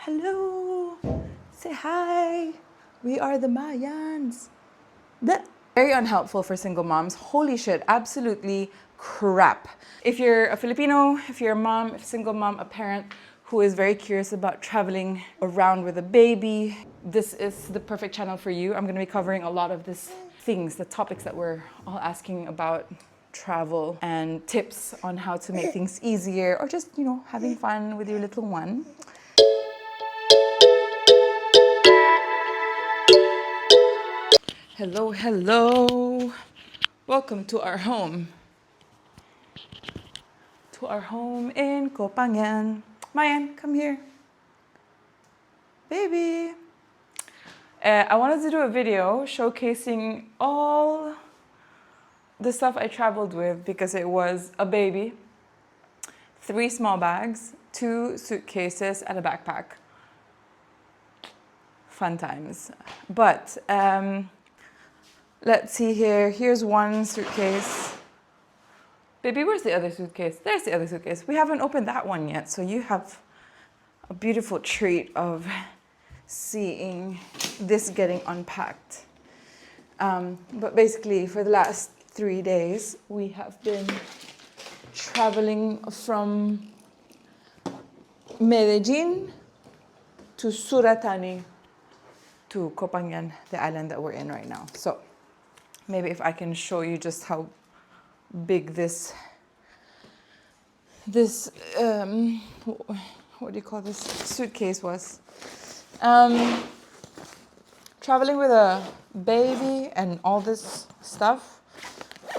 Hello. Say hi. We are the Mayans. Very unhelpful for single moms. Holy shit, absolutely crap. If you're a Filipino, if you're a mom, a single mom, a parent who is very curious about traveling around with a baby, this is the perfect channel for you. I'm going to be covering a lot of these things, the topics that we're all asking about travel and tips on how to make things easier or just, having fun with your little one. Hello, hello. Welcome to our home. To our home in Copangan. Mayan, come here. Baby. I wanted to do a video showcasing all the stuff I traveled with because it was a baby, 3 small bags, 2 suitcases, and a backpack. Fun times. But let's see here. Here's one suitcase. Baby, where's the other suitcase? There's the other suitcase. We haven't opened that one yet, so you have a beautiful treat of seeing this getting unpacked. But basically, for the last 3 days, we have been traveling from Medellin to Suratani to Copangan, the island that we're in right now. So maybe if I can show you just how big this what do you call this suitcase was. Traveling with a baby and all this stuff,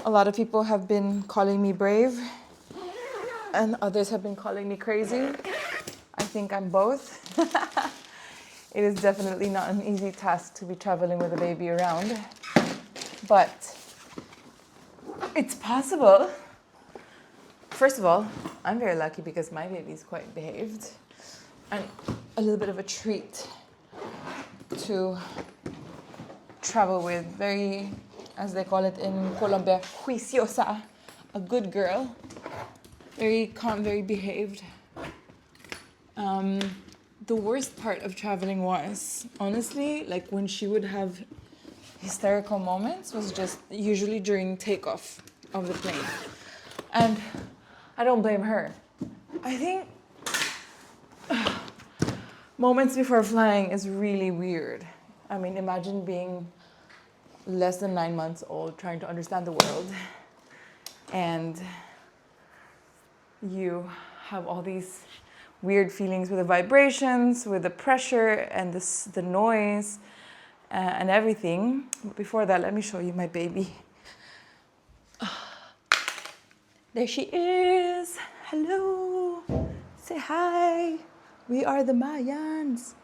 a lot of people have been calling me brave and others have been calling me crazy. I think I'm both. It is definitely not an easy task to be traveling with a baby around, but it's possible. First of all, I'm very lucky because my baby's quite behaved and a little bit of a treat to travel with. Very, as they call it in Colombia, juiciosa, a good girl. Very calm, very behaved. The worst part of traveling was, honestly, like when she would have hysterical moments was just usually during takeoff of the plane. And I don't blame her. I think moments before flying is really weird. I mean, imagine being less than 9 months old, trying to understand the world, and you have all these weird feelings with the vibrations, with the pressure, and the noise, and everything. But before that, let me show you my baby. There she is. Hello. Say hi. We are the Mayans.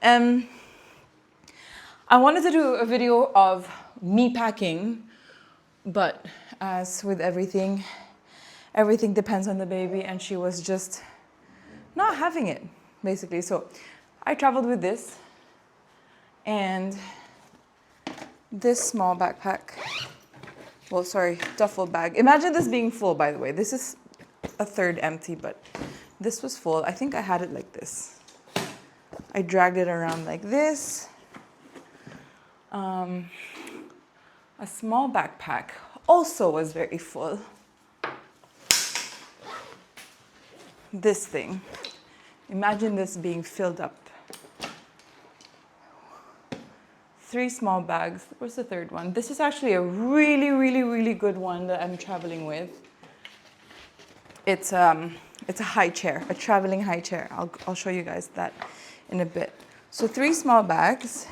I wanted to do a video of me packing, but as with everything depends on the baby, and she was just not having it, basically. So I traveled with this and this small backpack. Well, sorry, duffel bag. Imagine this being full, by the way. This is a third empty, but this was full. I think I had it like this. I dragged it around like this. A small backpack also was very full. This thing. Imagine this being filled up. 3 small bags. Where's the third one? This is actually a really, really, really good one that I'm traveling with. It's a high chair, a traveling high chair. I'll show you guys that in a bit. So 3 small bags.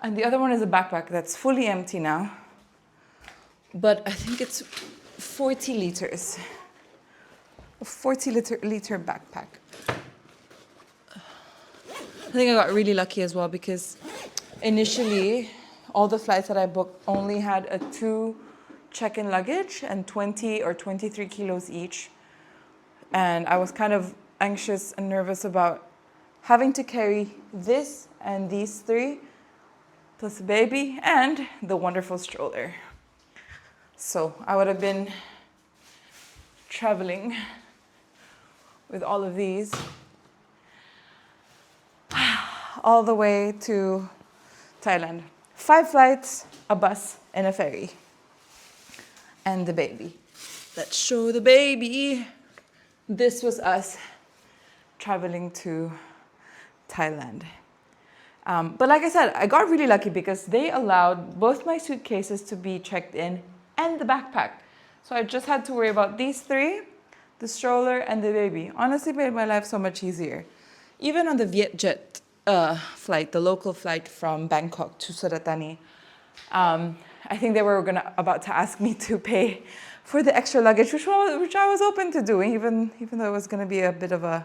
And the other one is a backpack that's fully empty now. But I think it's 40 liters. A 40 liter backpack. I think I got really lucky as well because initially all the flights that I booked only had a 2 check-in luggage and 20 or 23 kilos each. And I was kind of anxious and nervous about having to carry this and these 3 plus a baby and the wonderful stroller. So I would have been traveling with all of these all the way to Thailand. 5 flights, a bus, and a ferry. And the baby. Let's show the baby. This was us traveling to Thailand. But like I said, I got really lucky because they allowed both my suitcases to be checked in and the backpack. So I just had to worry about these 3, the stroller and the baby. Honestly, made my life so much easier. Even on the Vietjet flight, the local flight from Bangkok to Suratani, I think they were about to ask me to pay for the extra luggage, which I was open to doing, even though it was going to be a bit of a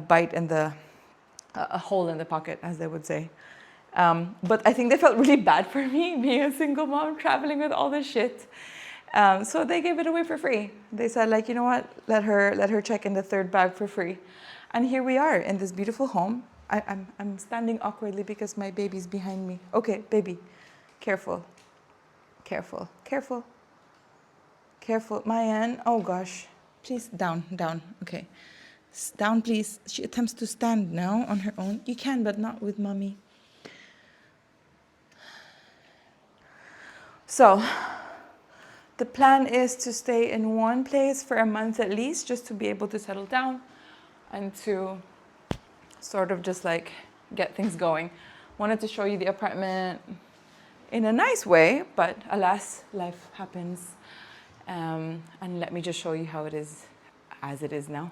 bite in a hole in the pocket, as they would say. But I think they felt really bad for me, being a single mom traveling with all this shit. So they gave it away for free. They said, like, you know what, let her check in the 3rd bag for free. And here we are in this beautiful home. I'm standing awkwardly because my baby's behind me. Okay, baby, careful. Careful, careful. Careful, Mayan. Oh gosh, please, down, okay. Down, please. She attempts to stand now on her own. You can, but not with mommy. So, the plan is to stay in one place for a month at least, just to be able to settle down and to sort of just like get things going. Wanted to show you the apartment in a nice way, but alas, life happens. And let me just show you how it is as it is now.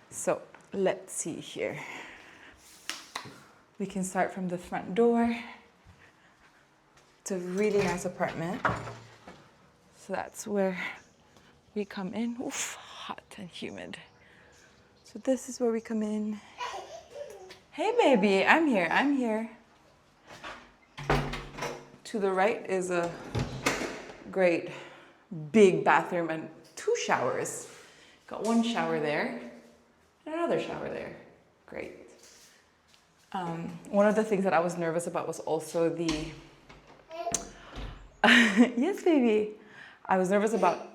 So let's see here. We can start from the front door. It's a really nice apartment. So that's where we come in. Oof, hot and humid. So this is where we come in. Hey baby, I'm here. To the right is a great big bathroom and 2 showers. Got 1 shower there and another shower there. Great. One of the things that I was nervous about was also the... Yes, baby. I was nervous about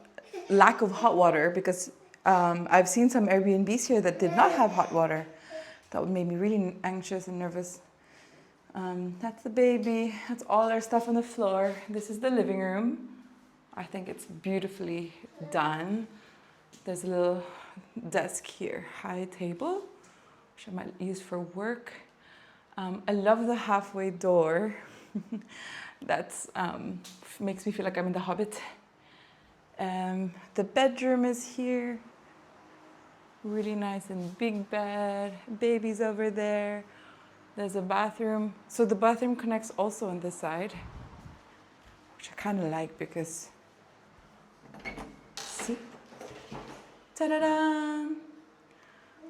lack of hot water because I've seen some Airbnbs here that did not have hot water. That made me really anxious and nervous. That's the baby. That's all our stuff on the floor. This is the living room. I think it's beautifully done. There's a little desk here, high table, which I might use for work. I love the halfway door. That's makes me feel like I'm in The Hobbit. The bedroom is here. Really nice and big bed. Baby's over there. There's a bathroom. So the bathroom connects also on this side, which I kind of like because, see? Ta-da-da!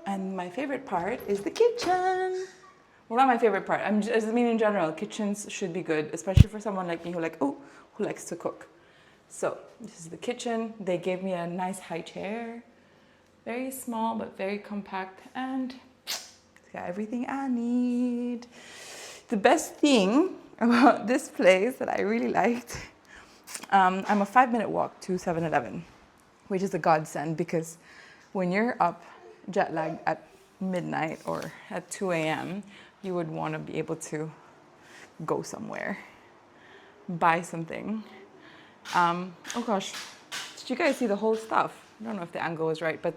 And my favorite part is the kitchen. Well, not my favorite part. I mean, in general, kitchens should be good, especially for someone like me who likes to cook. So this is the kitchen. They gave me a nice high chair. Very small, but very compact, and it's got everything I need. The best thing about this place that I really liked, I'm a 5-minute walk to 7-Eleven, which is a godsend because when you're up jet lagged at midnight or at 2 a.m., you would want to be able to go somewhere, buy something. Oh gosh, did you guys see the whole stuff? I don't know if the angle was right, but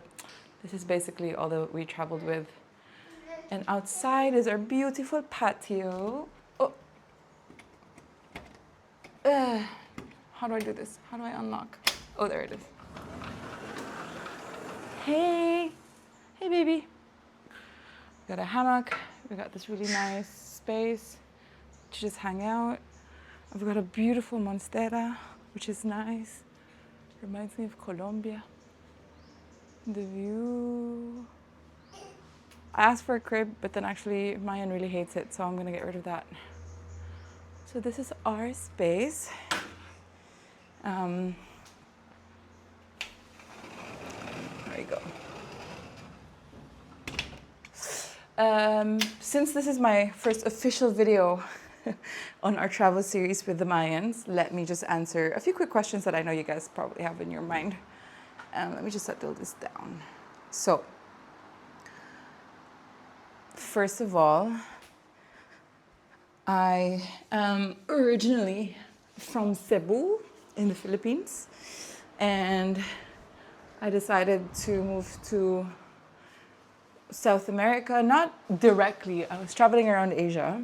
this is basically all that we traveled with. And outside is our beautiful patio. Oh. How do I do this? How do I unlock? Oh, there it is. Hey. Hey, baby. We got a hammock. We got this really nice space to just hang out. I've got a beautiful monstera, which is nice. Reminds me of Colombia. The view. I asked for a crib, but then actually Mayan really hates it, so I'm gonna get rid of that. So this is our space. There you go. Since this is my first official video on our travel series with the Mayans, let me just answer a few quick questions that I know you guys probably have in your mind. Let me just settle this down. So, first of all, I am originally from Cebu in the Philippines, and I decided to move to South America, not directly. I was traveling around Asia,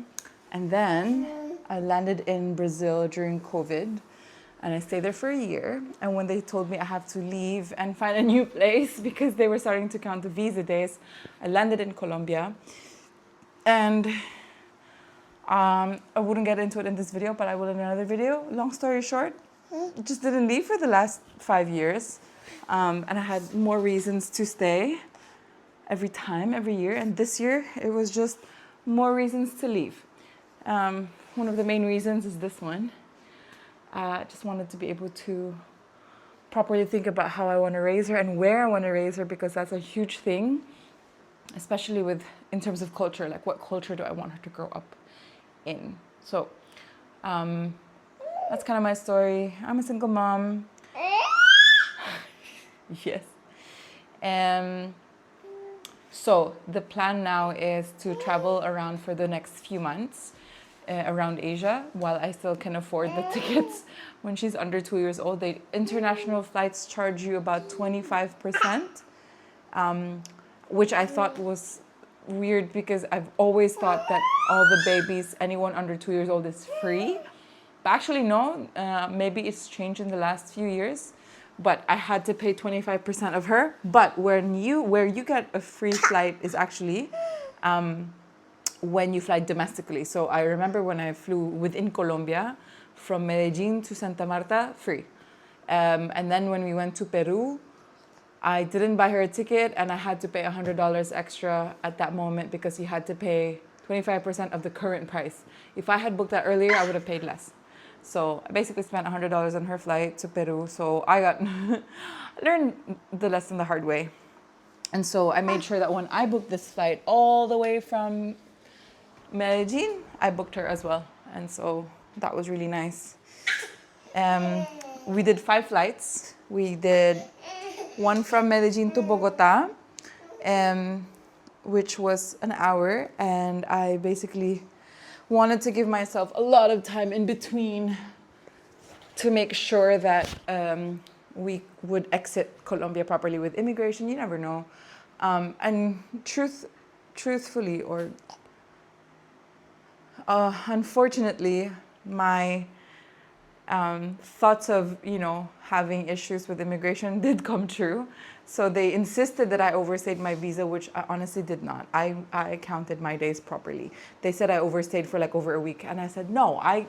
and then I landed in Brazil during COVID, and I stayed there for a year. And when they told me I have to leave and find a new place because they were starting to count the visa days, I landed in Colombia. And I wouldn't get into it in this video, but I will in another video. Long story short, just didn't leave for the last 5 years. And I had more reasons to stay every year. And this year, it was just more reasons to leave. One of the main reasons is this one. I just wanted to be able to properly think about how I want to raise her and where I want to raise her, because that's a huge thing, especially in terms of culture. Like, what culture do I want her to grow up in? So that's kind of my story. I'm a single mom. Yes. So the plan now is to travel around for the next few months around Asia while I still can afford the tickets. When she's under 2 years old, international flights charge you about 25%, which I thought was weird because I've always thought that all the babies, anyone under 2 years old, is free. But actually, no, maybe it's changed in the last few years. But I had to pay 25% of her. But where you get a free flight is actually when you fly domestically. So I remember when I flew within Colombia from Medellin to Santa Marta, free. And then when we went to Peru, I didn't buy her a ticket and I had to pay $100 extra at that moment because you had to pay 25% of the current price. If I had booked that earlier, I would have paid less. So I basically spent $100 on her flight to Peru. So I learned the lesson the hard way. And so I made sure that when I booked this flight all the way from Medellin, I booked her as well. And so that was really nice. We did 5 flights. We did one from Medellin to Bogota, which was an hour. And I basically wanted to give myself a lot of time in between to make sure that we would exit Colombia properly with immigration. You never know. And truthfully, or unfortunately, my thoughts of, having issues with immigration did come true. So they insisted that I overstayed my visa, which I honestly did not. I counted my days properly. They said I overstayed for like over a week. And I said, no. I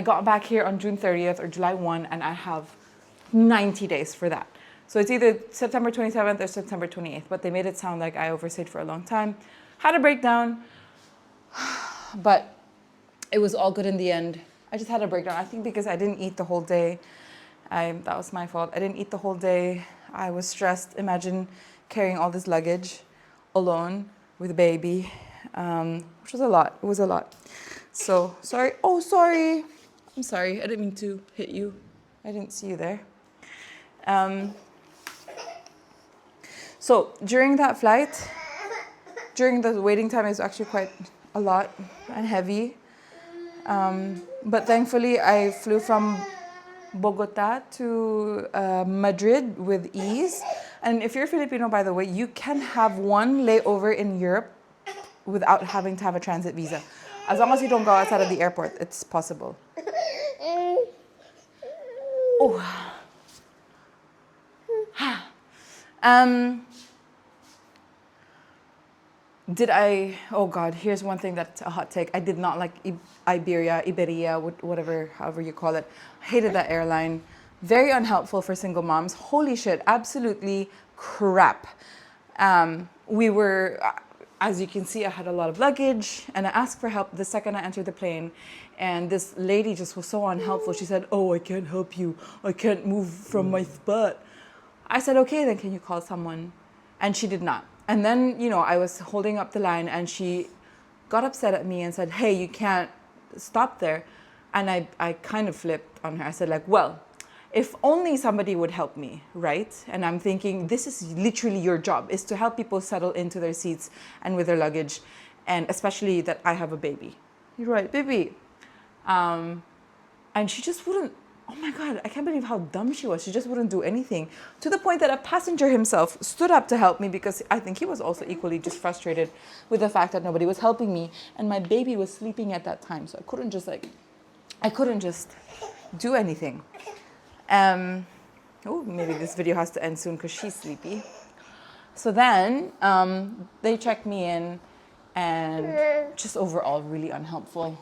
got back here on June 30th or July 1, and I have 90 days for that. So it's either September 27th or September 28th. But they made it sound like I overstayed for a long time. Had a breakdown. But it was all good in the end. I just had a breakdown. I think because I didn't eat the whole day. That was my fault. I didn't eat the whole day. I was stressed. Imagine carrying all this luggage alone with a baby, which was a lot. It was a lot. So, sorry. Oh, sorry. I'm sorry. I didn't mean to hit you. I didn't see you there. So, during that flight, during the waiting time, it was actually quite a lot and heavy. But thankfully, I flew from Bogota to Madrid with ease. And if you're Filipino, by the way, you can have one layover in Europe without having to have a transit visa. As long as you don't go outside of the airport, it's possible. Oh. Oh God, here's one thing that's a hot take. I did not like Iberia, whatever, however you call it. Hated that airline. Very unhelpful for single moms. Holy shit, absolutely crap. We were, as you can see, I had a lot of luggage and I asked for help the second I entered the plane. And this lady just was so unhelpful. She said, oh, I can't help you. I can't move from my spot. I said, okay, then can you call someone? And she did not. And then, I was holding up the line and she got upset at me and said, hey, you can't stop there. And I kind of flipped on her. I said, well, if only somebody would help me, right? And I'm thinking, this is literally your job, is to help people settle into their seats and with their luggage, and especially that I have a baby. You're right, baby. And she just wouldn't, oh my God, I can't believe how dumb she was. She just wouldn't do anything, to the point that a passenger himself stood up to help me, because I think he was also equally just frustrated with the fact that nobody was helping me. And my baby was sleeping at that time. So I couldn't just do anything. Oh, maybe this video has to end soon because she's sleepy. So then they checked me in, and just overall really unhelpful.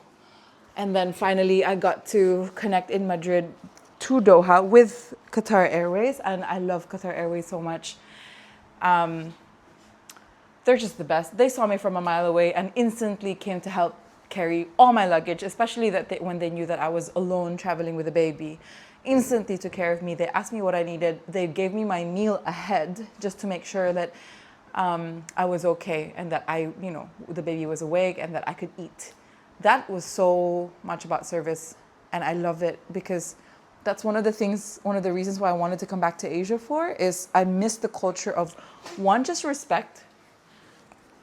And then finally I got to connect in Madrid to Doha with Qatar Airways, and I love Qatar Airways so much. They're just the best. They saw me from a mile away and instantly came to help carry all my luggage, especially when they knew that I was alone traveling with a baby. Instantly took care of me. They asked me what I needed. They gave me my meal ahead just to make sure that I was okay, and that the baby was awake and that I could eat. That was so much about service, and I love it, because that's one of the reasons why I wanted to come back to Asia is I miss the culture of, one, just respect.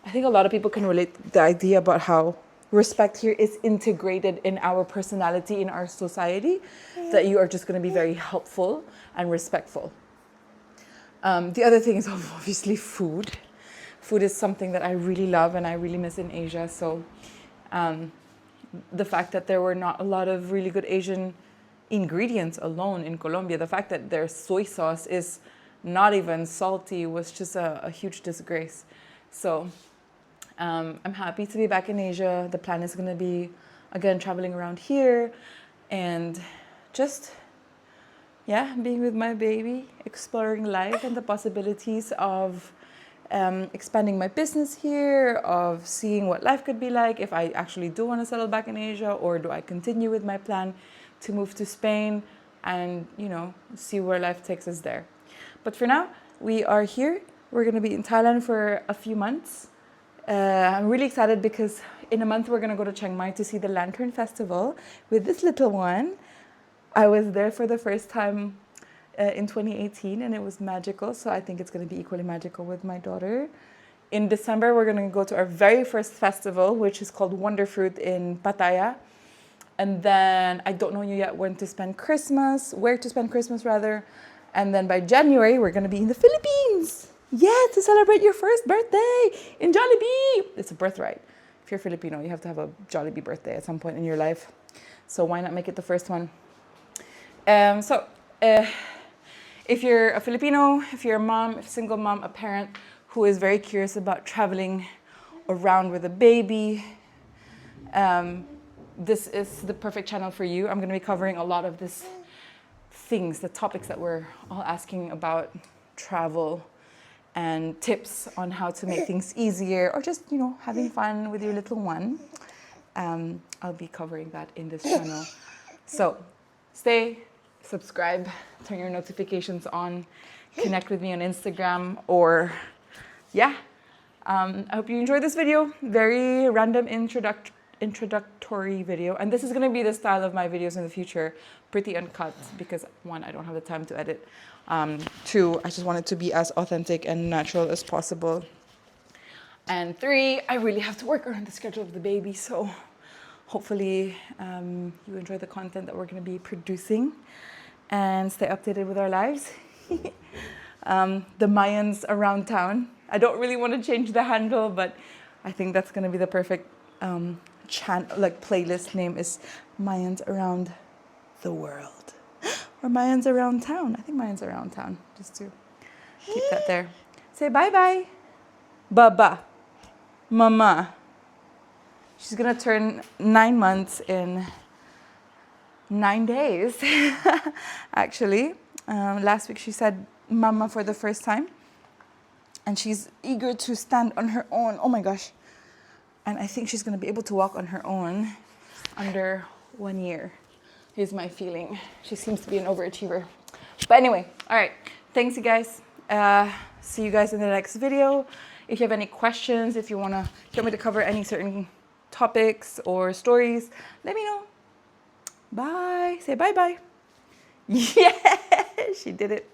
I think a lot of people can relate the idea about how respect here is integrated in our personality, in our society, that you are just going to be very helpful and respectful. The other thing is obviously food. Food is something that I really love and I really miss in Asia. So the fact that there were not a lot of really good Asian ingredients alone in Colombia, the fact that their soy sauce is not even salty, was just a huge disgrace. So I'm happy to be back in Asia. The plan is going to be, again, traveling around here and just, being with my baby, exploring life and the possibilities of expanding my business here, of seeing what life could be like if I actually do want to settle back in Asia, or do I continue with my plan to move to Spain and, see where life takes us there. But for now, we are here. We're going to be in Thailand for a few months. I'm really excited because in a month we're going to go to Chiang Mai to see the Lantern Festival with this little one. I was there for the first time in 2018 and it was magical, so I think it's going to be equally magical with my daughter. In December we're going to go to our very first festival, which is called Wonder Fruit in Pattaya. And then I don't know yet where to spend Christmas rather. And then by January we're going to be in the Philippines. Yeah, to celebrate your first birthday in Jollibee. It's a birthright. If you're Filipino, you have to have a Jollibee birthday at some point in your life. So why not make it the first one? If you're a Filipino, if you're a mom, a single mom, a parent who is very curious about traveling around with a baby, this is the perfect channel for you. I'm going to be covering a lot of the topics that we're all asking about travel, and tips on how to make things easier, or just, having fun with your little one. I'll be covering that in this channel. So subscribe, turn your notifications on, connect with me on Instagram, or I hope you enjoyed this video. Very random introductory video. And this is going to be the style of my videos in the future, pretty uncut, because 1, I don't have the time to edit. 2, I just want it to be as authentic and natural as possible. And 3, I really have to work around the schedule of the baby, so hopefully you enjoy the content that we're going to be producing and stay updated with our lives. The Mayans around town. I don't really want to change the handle, but I think that's going to be the perfect playlist name is Mayans Around the World. Or Mayans Around Town. I think Mayans Around Town, just to keep that there. Say bye-bye. Baba. Mama. She's going to turn 9 months in 9 days, actually. Last week she said mama for the first time. And she's eager to stand on her own. Oh my gosh. And I think she's going to be able to walk on her own under 1 year. Is my feeling. She seems to be an overachiever. But anyway, all right. Thanks, you guys. See you guys in the next video. If you have any questions, if you want me to cover any certain topics or stories, let me know. Bye. Say bye-bye. Yeah, she did it.